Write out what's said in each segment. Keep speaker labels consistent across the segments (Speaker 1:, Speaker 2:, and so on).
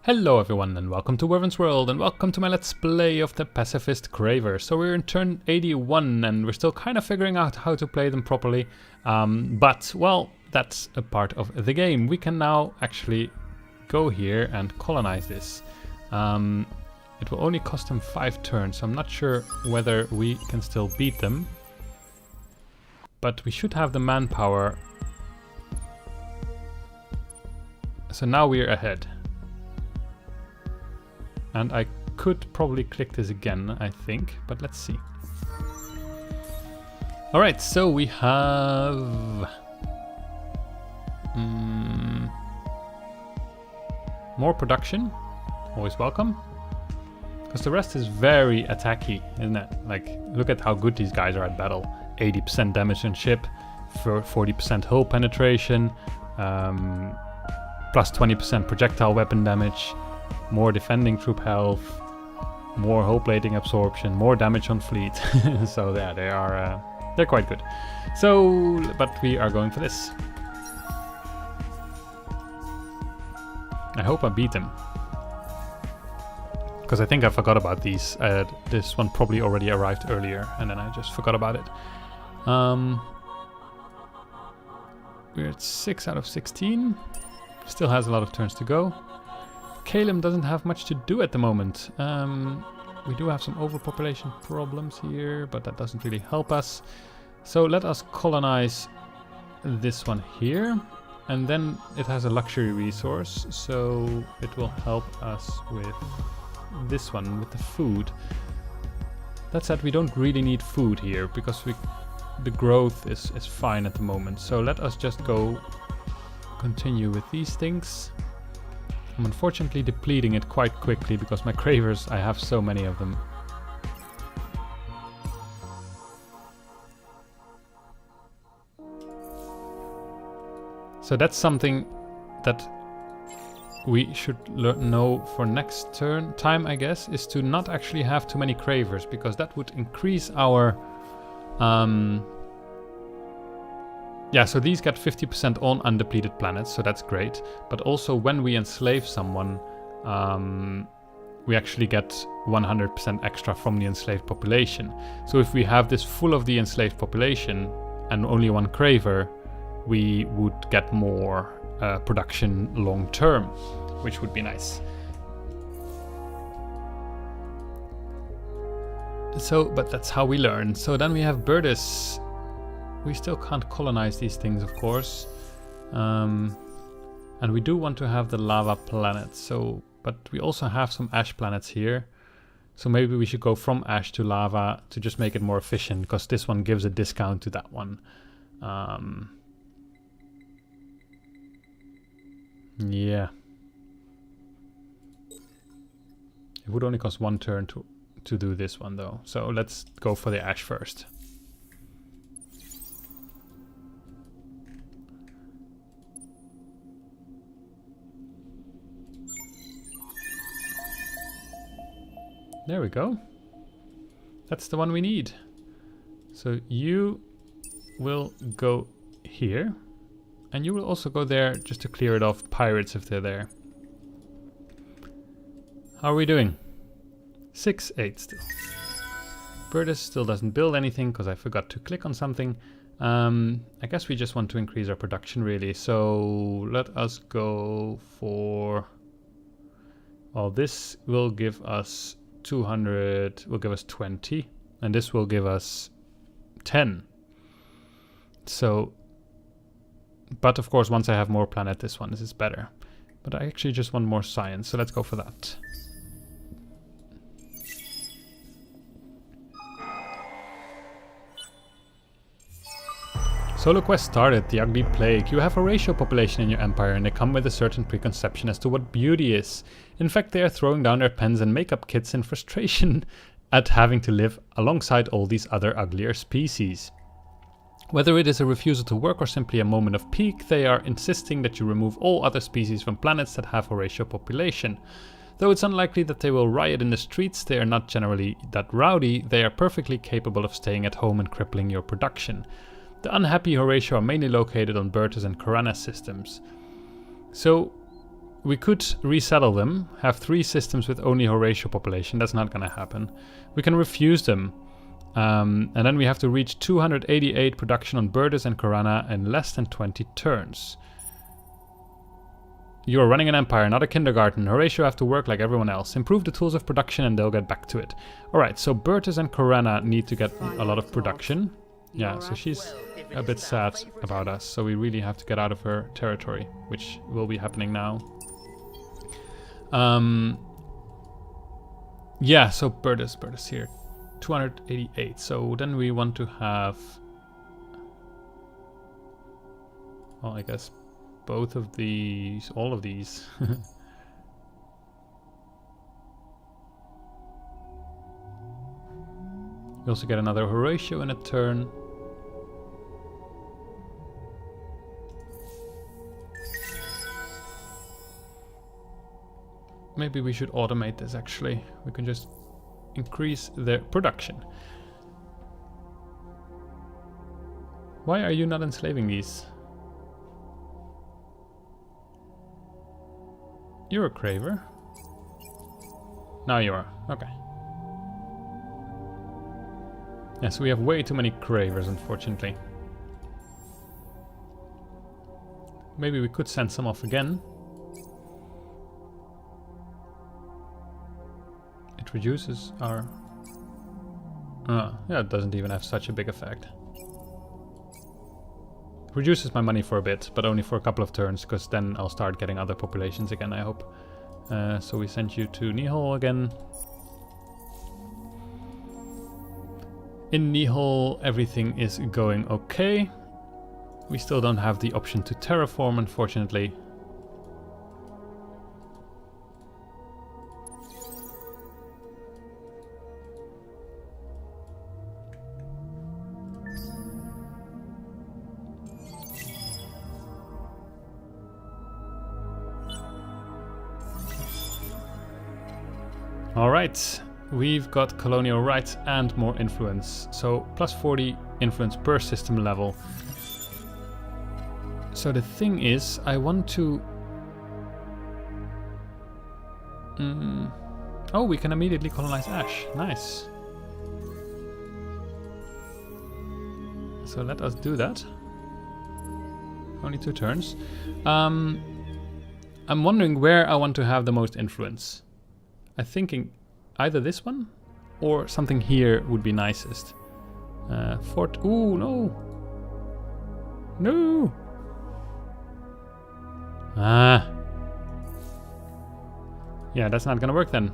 Speaker 1: Hello everyone and welcome to Wyvern's World and welcome to my Let's Play of the Pacifist Cravers. So we're in turn 81 and we're still kind of figuring out how to play them properly. But, well, that's a part of the game. We can now actually go here and colonize this. It will only cost them 5 turns, so I'm not sure whether we can still beat them. But we should have the manpower. So now we're ahead. And I could probably click this again, I think, but let's see. Alright, so we have... more production, always welcome. Because the rest is very attacky, isn't it? Like, look at how good these guys are at battle. 80% damage on ship, for 40% hull penetration, plus 20% projectile weapon damage. More defending troop health, more hull plating absorption, more damage on fleet. So yeah, they're quite good. So, but we are going for this. I hope I beat them, because I think I forgot about these. This one probably already arrived earlier, and then I just forgot about it. We're at 6 out of 16. Still has a lot of turns to go. Calum doesn't have much to do at the moment. We do have some overpopulation problems here, but that doesn't really help us. So let us colonize this one here. And then it has a luxury resource, so it will help us with this one, with the food. That said, we don't really need food here, because the growth is fine at the moment. So let us just go continue with these things. I'm unfortunately depleting it quite quickly because my Cravers, I have so many of them. So that's something that we should know for next time, I guess, is to not actually have too many Cravers, because that would increase our... Yeah, so these get 50% on undepleted planets, so that's great. But also when we enslave someone, we actually get 100% extra from the enslaved population. So if we have this full of the enslaved population and only one Craver, we would get more production long term, which would be nice. So, but that's how we learn. So then we have Birdus. We still can't colonize these things, of course. And we do want to have the lava planets. So, but we also have some ash planets here. So maybe we should go from ash to lava to just make it more efficient, because this one gives a discount to that one. Yeah. It would only cost 1 turn to do this one though. So let's go for the ash first. There we go. That's the one we need. So you will go here. And you will also go there just to clear it off pirates if they're there. How are we doing? 6-8 still. Birdus still doesn't build anything because I forgot to click on something. I guess we just want to increase our production really. So let us go for... Well, this will give us 200, will give us 20. And this will give us 10. So... But of course, once I have more planet, this is better. But I actually just want more science, so let's go for that. Solo quest started, the ugly plague. You have a racial population in your empire and they come with a certain preconception as to what beauty is. In fact, they are throwing down their pens and makeup kits in frustration at having to live alongside all these other uglier species. Whether it is a refusal to work or simply a moment of pique, they are insisting that you remove all other species from planets that have a racial population. Though it's unlikely that they will riot in the streets, they are not generally that rowdy, they are perfectly capable of staying at home and crippling your production. The unhappy Horatio are mainly located on Bertus and Corana systems. So we could resettle them, have 3 systems with only Horatio population. That's not going to happen. We can refuse them. And then we have to reach 288 production on Burtis and Corana in less than 20 turns. You are running an empire, not a kindergarten. Horatio have to work like everyone else. Improve the tools of production and they'll get back to it. Alright, so Burtis and Corana need to get a lot of production. Yeah, so she's a bit sad about us. So we really have to get out of her territory, which will be happening now. Yeah, so Burtis here. 288. So then we want to have... well, I guess both of these, all of these. We also get another Horatio in a turn. Maybe we should automate this actually. We can just increase their production. Why are you not enslaving these? You're a Craver. Now you are. Okay. Yes, we have way too many Cravers, unfortunately. Maybe we could send some off again. It reduces our... yeah, it doesn't even have such a big effect. Reduces my money for a bit, but only for a couple of turns, because then I'll start getting other populations again, I hope. So we send you to Nihol again. In Nihol, everything is going okay. We still don't have the option to terraform, unfortunately. Alright, we've got colonial rights and more influence. So plus 40 influence per system level. So the thing is, I want to... oh, we can immediately colonize Ash. Nice. So let us do that. Only 2 turns. I'm wondering where I want to have the most influence. I'm thinking either this one or something here would be nicest. Fort... ooh, no! No! Ah! Yeah, that's not gonna work then.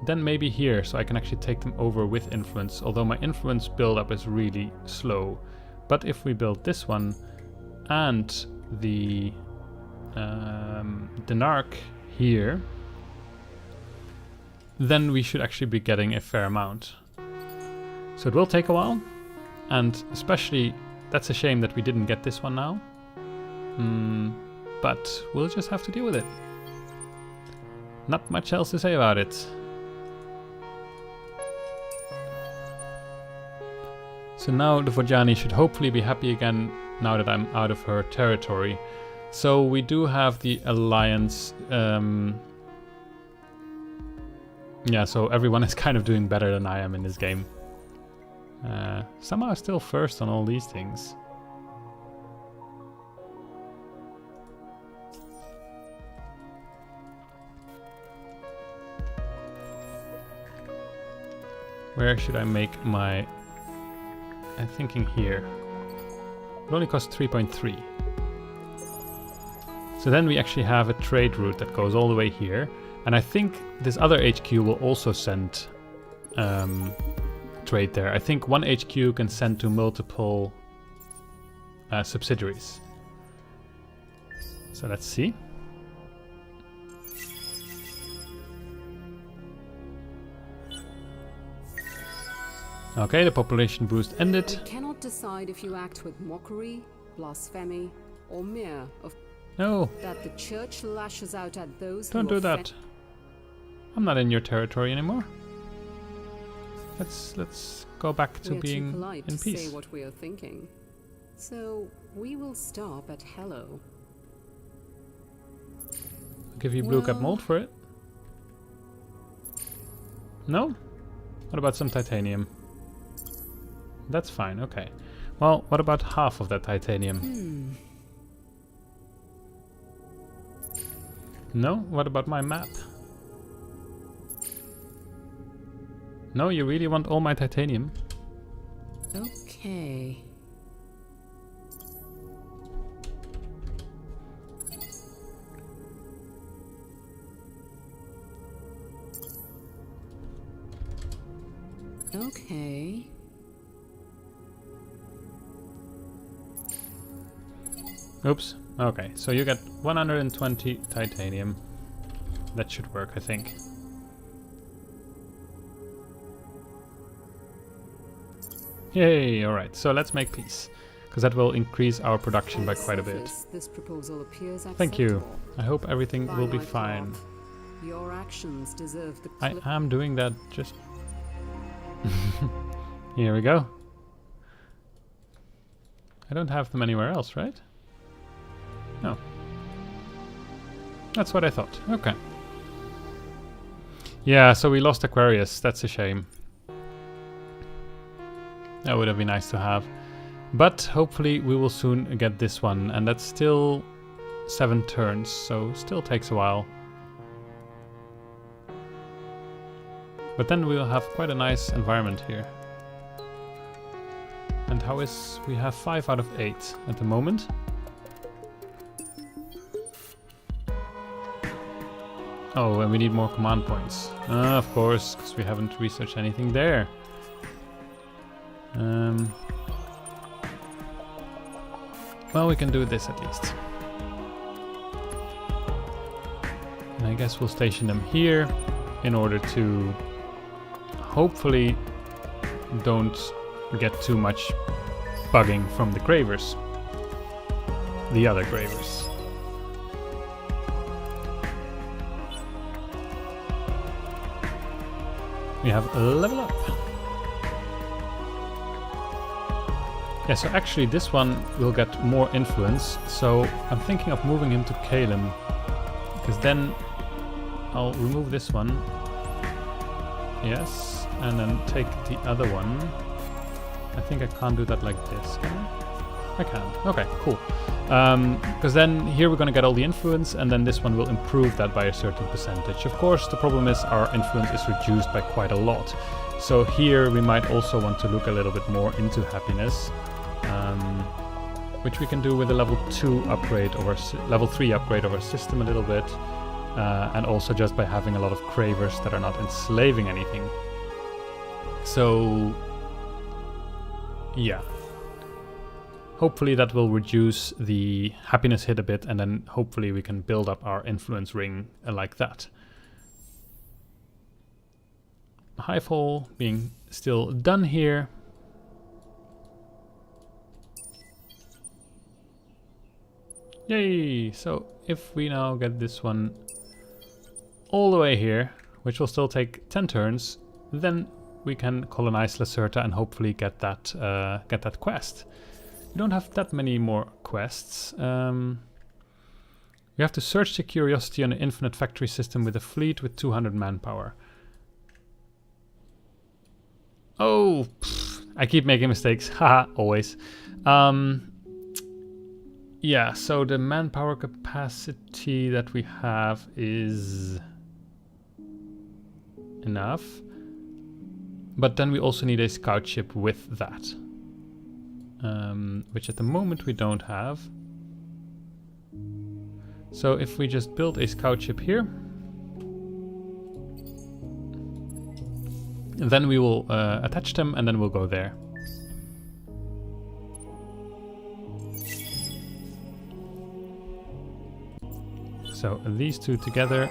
Speaker 1: Then maybe here, so I can actually take them over with influence, although my influence build-up is really slow. But if we build this one and the Denark here, then we should actually be getting a fair amount. So it will take a while, and especially that's a shame that we didn't get this one now. But we'll just have to deal with it. Not much else to say about it. So now the Vojani should hopefully be happy again now that I'm out of her territory. So we do have the alliance. Yeah, so everyone is kind of doing better than I am in this game. Somehow still first on all these things. Where should I make my... I'm thinking here. It only costs 3.3. So then we actually have a trade route that goes all the way here. And I think this other HQ will also send trade there. I think one HQ can send to multiple subsidiaries. So let's see. Okay, the population boost ended.
Speaker 2: We cannot decide if you act with mockery, blasphemy, or mere of...
Speaker 1: No.
Speaker 2: That the church lashes out at those
Speaker 1: Don't
Speaker 2: who
Speaker 1: do that. I'm not in your territory anymore. Let's go back to being in peace.
Speaker 2: Say what we are thinking. So we will stop at hello.
Speaker 1: give you blue cap mold for it. No? What about some titanium? That's fine, okay. Well, what about half of that titanium? No? What about my map? No, you really want all my titanium?
Speaker 2: Okay. Okay.
Speaker 1: Oops. Okay, so you get 120 titanium. That should work, I think. Yay, alright, so let's make peace. Because that will increase our production by quite a bit.
Speaker 2: This proposal appears
Speaker 1: Thank you.
Speaker 2: acceptable.
Speaker 1: I hope everything
Speaker 2: By
Speaker 1: will be
Speaker 2: my
Speaker 1: fine.
Speaker 2: cloth, your actions deserve the
Speaker 1: I am doing that just... Here we go. I don't have them anywhere else, right? No. That's what I thought. Okay. Yeah, so we lost Aquarius. That's a shame. That would have been nice to have. But hopefully we will soon get this one. And that's still 7 turns, so still takes a while. But then we'll have quite a nice environment here. And how is... we have 5 out of 8 at the moment. Oh, and we need more command points. Of course, because we haven't researched anything there. Well, we can do this at least. And I guess we'll station them here in order to hopefully don't get too much bugging from the Cravers. The other Cravers. We have a level up. Yeah, so actually this one will get more influence. So I'm thinking of moving him to Calem. Because then I'll remove this one. Yes, and then take the other one. I think I can't do that like this, can I? I can. Okay, cool. Because then here we're going to get all the influence, and then this one will improve that by a certain percentage. Of course, the problem is our influence is reduced by quite a lot. So here we might also want to look a little bit more into happiness, which we can do with a level 2 upgrade or level 3 upgrade of our system a little bit, and also just by having a lot of Cravers that are not enslaving anything. So yeah. Hopefully that will reduce the happiness hit a bit, and then hopefully we can build up our influence ring like that. Hivehole being still done here. Yay! So if we now get this one all the way here, which will still take 10 turns, then we can colonize Lacerta and hopefully get that quest. We don't have that many more quests. We have to search the curiosity on an infinite factory system with a fleet with 200 manpower. Oh, I keep making mistakes. Haha, always. Yeah, so the manpower capacity that we have is enough. But then we also need a scout ship with that. Which at the moment we don't have. So if we just build a scout ship here, then we will attach them and then we'll go there. So these two together.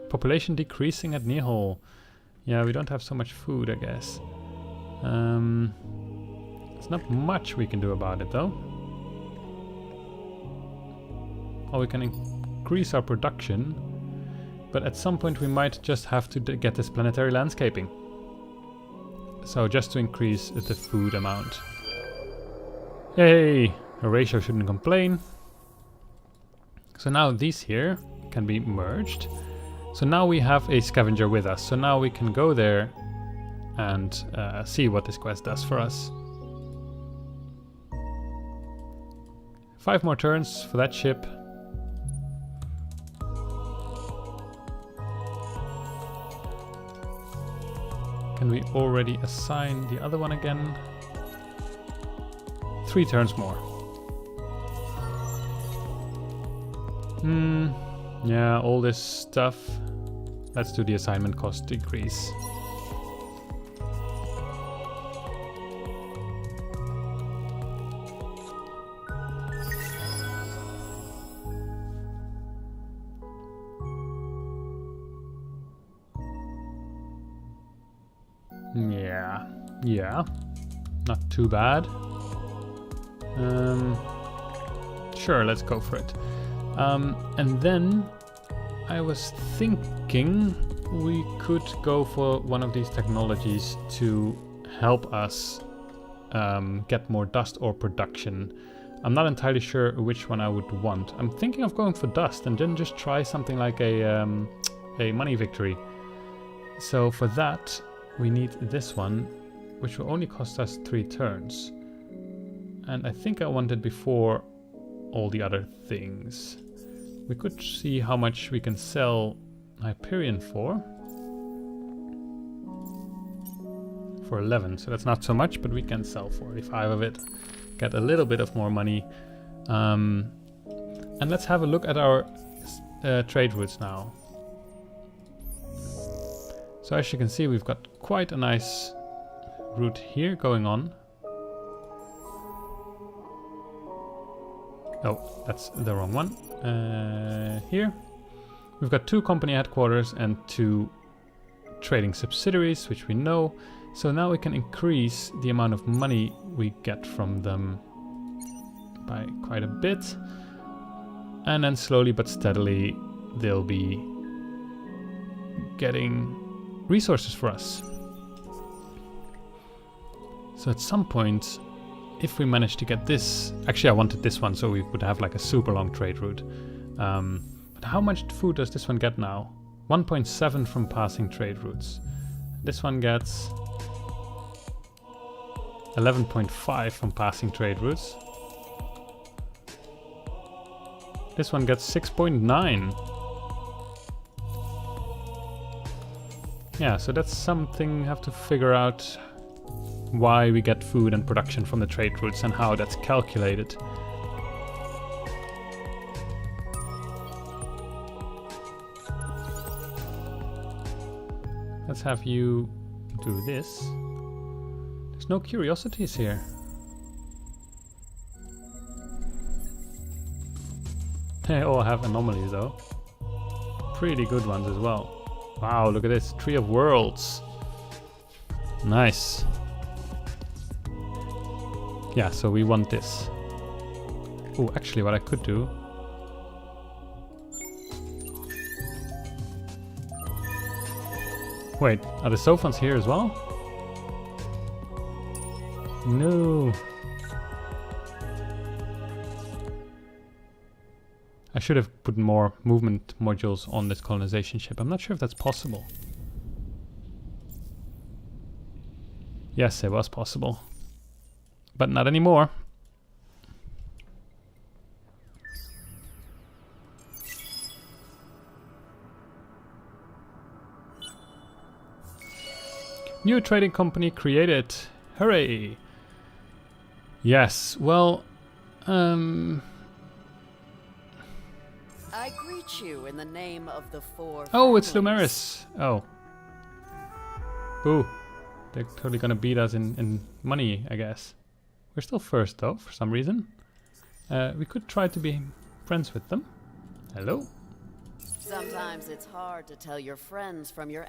Speaker 1: Population decreasing at Nihol. Yeah, we don't have so much food, I guess. There's not much we can do about it, though. Or we can increase our production, but at some point we might just have to get this planetary landscaping. So just to increase the food amount. Yay! Horatio shouldn't complain. So now these here can be merged. So now we have a scavenger with us. So now we can go there and see what this quest does for us. 5 more turns for that ship. Can we already assign the other one again? 3 turns more. Yeah, all this stuff. Let's do the assignment cost decrease. Yeah, not too bad. Sure, let's go for it. And then I was thinking we could go for one of these technologies to help us get more dust ore production. I'm not entirely sure which one I would want. I'm thinking of going for dust and then just try something like a money victory. So for that we need this one, which will only cost us 3 turns. And I think I wanted before all the other things. We could see how much we can sell Hyperion for 11, so that's not so much, but we can sell 45 of it, get a little bit of more money. And let's have a look at our trade routes now. So as you can see, we've got quite a nice route here going on. Oh, that's the wrong one. Here we've got 2 company headquarters and 2 trading subsidiaries, which we know. So now we can increase the amount of money we get from them by quite a bit. And then slowly but steadily they'll be getting resources for us. So at some point, if we manage to get this... Actually, I wanted this one so we would have like a super long trade route. But how much food does this one get now? 1.7 from passing trade routes. This one gets 11.5 from passing trade routes. This one gets 6.9. Yeah, so that's something I have to figure out, why we get food and production from the trade routes and how that's calculated. Let's have you do this. There's no curiosities here. They all have anomalies though. Pretty good ones as well. Wow, look at this. Tree of Worlds. Nice. Yeah, so we want this. Oh, actually what I could do... Wait, are the Sophons here as well? No. I should have put more movement modules on this colonization ship. I'm not sure if that's possible. Yes, it was possible. But not anymore. New trading company created. Hooray! Yes, well,
Speaker 3: I greet you in the name of the 4
Speaker 1: Oh, it's
Speaker 3: families.
Speaker 1: Lumeris. Oh. Boo. They're totally gonna beat us in money, I guess. We're still first though, for some reason. We could try to be friends with them. Hello.
Speaker 3: Sometimes it's hard to tell your friends from your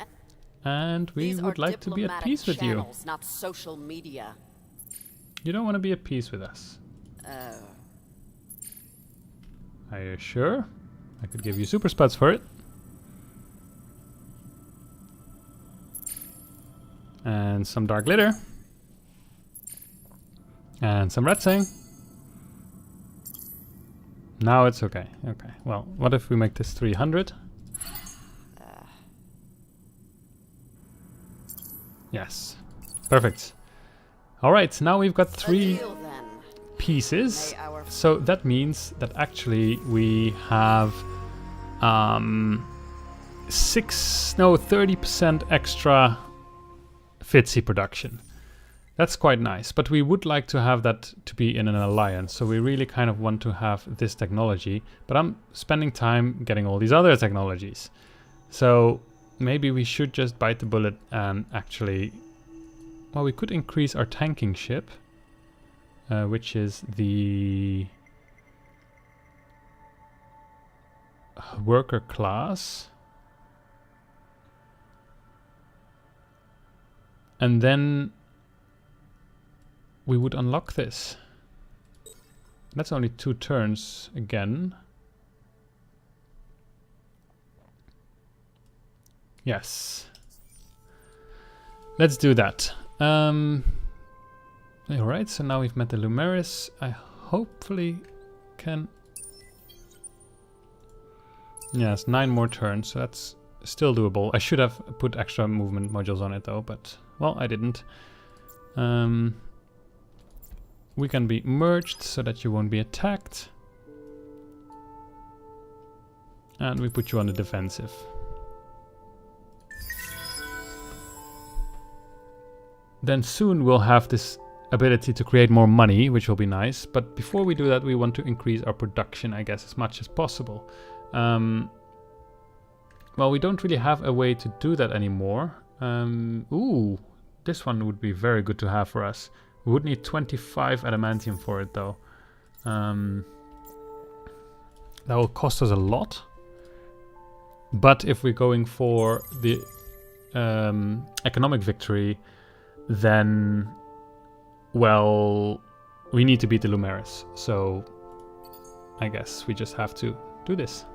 Speaker 1: And we
Speaker 3: These
Speaker 1: would
Speaker 3: are
Speaker 1: like to be at
Speaker 3: diplomatic
Speaker 1: peace with you.
Speaker 3: channels, not social media.
Speaker 1: You don't want to be at peace with us.
Speaker 3: Oh.
Speaker 1: Are you sure? I could give you super spuds for it. And some dark glitter. And some red saying. Now it's okay. Okay. Well, what if we make this 300? Yes. Perfect. All right. Now we've got 3
Speaker 3: deal, then.
Speaker 1: pieces.
Speaker 3: May our
Speaker 1: So that means that actually we have 30% extra Fitzy production. That's quite nice, but we would like to have that to be in an alliance. So we really kind of want to have this technology, but I'm spending time getting all these other technologies. So maybe we should just bite the bullet and actually, well, we could increase our tanking ship, which is the worker class. And then we would unlock this. That's only 2 turns again. Yes. Let's do that. Alright, so now we've met the Lumeris. I hopefully can... Yes, 9 more turns, so that's still doable. I should have put extra movement modules on it though, but, well, I didn't. We can be merged so that you won't be attacked. And we put you on the defensive. Then soon we'll have this ability to create more money, which will be nice. But before we do that, we want to increase our production, I guess, as much as possible. Well, we don't really have a way to do that anymore. Ooh, this one would be very good to have for us. We would need 25 adamantium for it, though. That will cost us a lot. But if we're going for the economic victory, then, well, we need to beat the Lumeris. So I guess we just have to do this.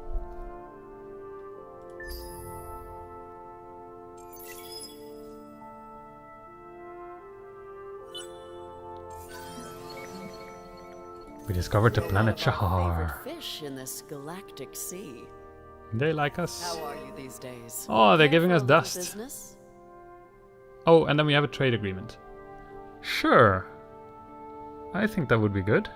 Speaker 1: We discovered the planet Shahar.
Speaker 3: Fish in this galactic sea.
Speaker 1: They like us.
Speaker 3: How are you these days?
Speaker 1: Oh, they're
Speaker 3: Care
Speaker 1: giving
Speaker 3: for
Speaker 1: us
Speaker 3: a little
Speaker 1: dust.
Speaker 3: business?
Speaker 1: Oh, and then we have a trade agreement. Sure. I think that would be good.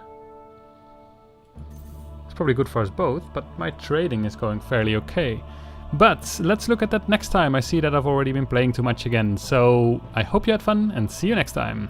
Speaker 1: It's probably good for us both, but my trading is going fairly okay. But let's look at that next time. I see that I've already been playing too much again. So I hope you had fun and see you next time.